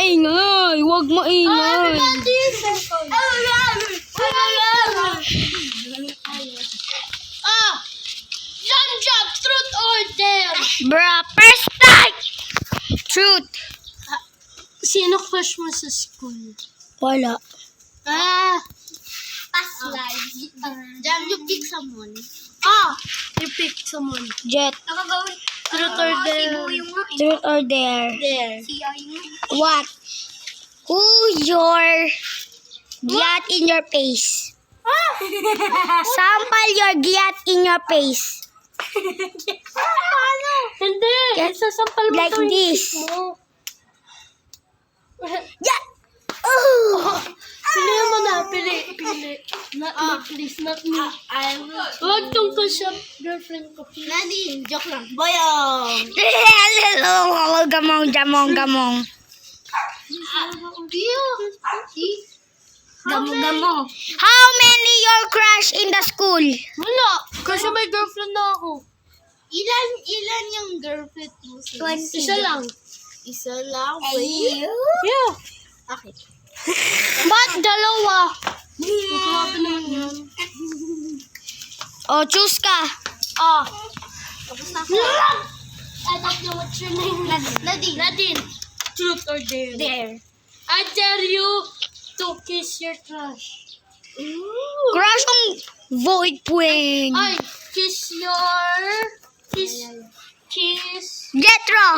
maingay. Huwag maingay. Jump, truth or dare? Bruh, first time. Truth. Sino crush mo sa school? Wala. Past lives. Jam, you pick someone. You pick someone. Jet. Truth or dare? Truth or dare? Dare. What? Who your giat in your face? Sample your giat in your face. Hindi. Yes. Isasampal mo Like to yung this. pick mo. Yeah. Oh. Pili mo na. Pili. Not me, please. Not me. Huwag tong kasya. Girlfriend ko. Nadine. Joke lang. Boyong. Gamong. Gamo. How many your crush in the school? Wala. Kasi may girlfriend na ako. Ilan yung girlfriend mo? 20. Isa lang. Isa lang? Ay. Yeah. Okay. Ba't dalawa? Grabe naman yan. Oh, choose ka. Tapos na ako. I don't know what's your name. Nadine. Truth or dare? There. I dare you to kiss your crush. Crush ang void puwing. Ay, kiss. Jetro.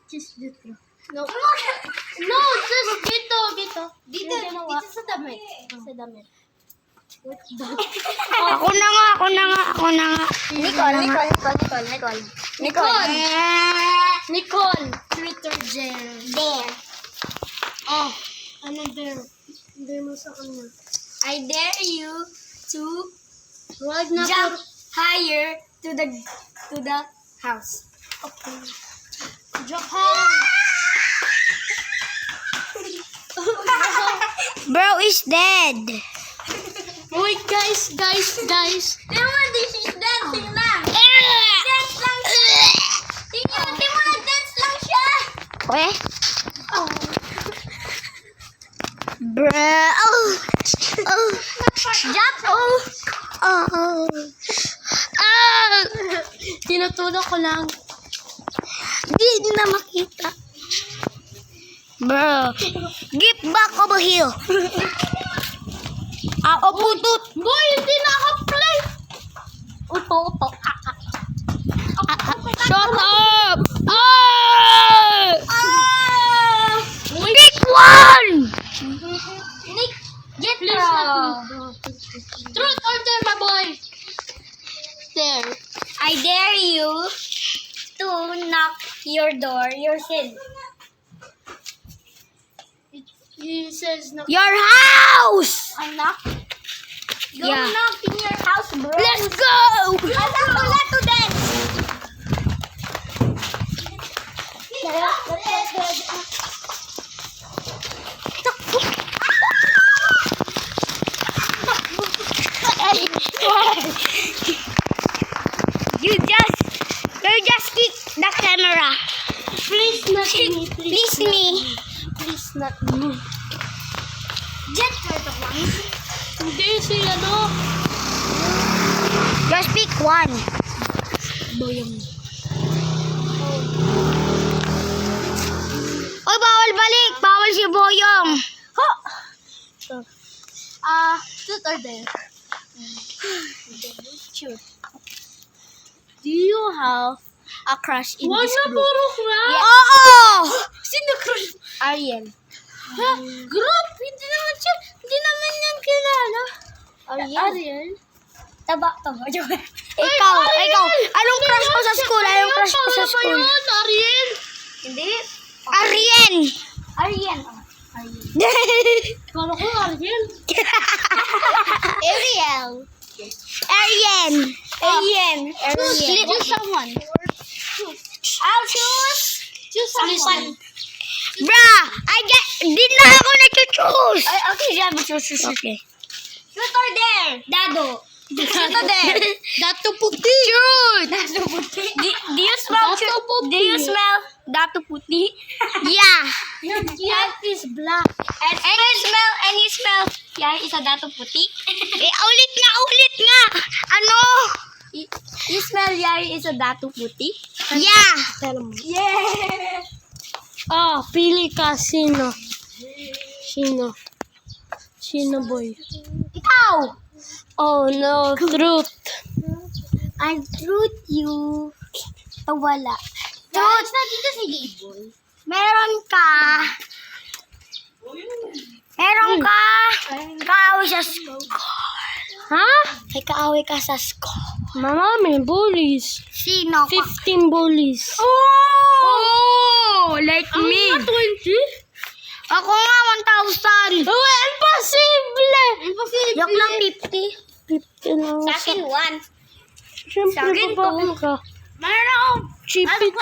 Kiss dito. No, just dito. Dito sa damit. Sa damit. What's that? Ako na nga. Nicole. Truth or dare? There. Ano dare? Dare mo sa kanya. I dare you to Wag na jump higher to the house. Okay. Jump high. Bro is dead. Wait, guys. Naman, this is dancing lang. Dance lang siya. Tingnan mo, nag-dance lang siya. Okay? Bro. Jump. Tinutulak ko lang. Di na makita. Bro. Get back over here. Putut. Boy, hindi naka-play. Uto. Shut up. Pick one. Nick, get Truth or dare, my boy? Dare. I dare you to knock your door yourself. He says no. Your house. I knock. Yeah. Knock in your house, bro. Let's go. Wala to dance. You just kick the camera. Please not me. Please me. Please not me. Jet for the one. Hindi si ano. Just pick one. Boyong. Oy, bawal balik. Bawal si Boyong. Truth or dare? Truth. Do you have a crush in this group? Puro crush. Oo. Sino crush? Ariel. Group? Hindi naman yan kilala. Ariel? Taba. Ikaw. Anong crush mo sa school? Ariel? Hindi. Ariel. Kala ko Ariel. Ariel. Choose someone. I'll choose. Choose someone. Bruh, di na ako nag-choose. Okay, siya mag-choose. Okay. Truth or dare? Dado. Truth or dare? Dato puti. Truth. Do you smell? Dato puti. Do you smell? Dato puti? Yeah. Yeah. black. And you smell. Yan, isa dato puti. Ulit nga. Ano? You smell Yari is a dato puti? Yeah. Tell mo. Yeah. Pili ka. Sino? Sino boy? Ikaw. Oh no, truth. I truth you. Wala. Truth. Dito si Gable. Meron ka. Kaaway sa school. Ha? May kaaway ka sa school. Marami, bullies. Sino? 15 bullies. Oh! Like Ang me. mga 20? Ako nga, 1,000. Oh, imposible! Yok lang 50. 50 lang. Sa akin, 1. Siyempre, Sa akin, babae two. ka. Meron. Chipit,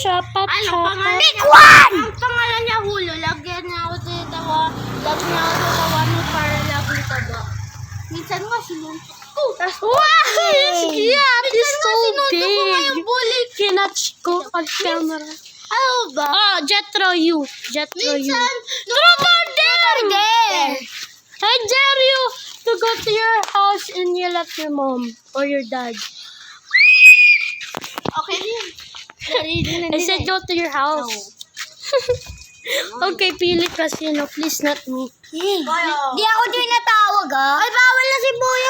chapat, chapat. Pick one! Ang pangalan niya Hulo. Lagyan niya ako sa tawa. Lagyan niya ako sa tawa mo para lagyan ka ba. Minsan nga sinuntok ko. Wow! It's cute. It's so sinuntok ko nga yung big. Kinatch ko on camera. Ano ba? Jetro you. Truth or dare? I dare you to go to your house and yell at your mom or your dad. Okay. I said go to your house. Okay, pili ka sino. Please not me. Di ako din natawag, Ay, bawal na si Boyo.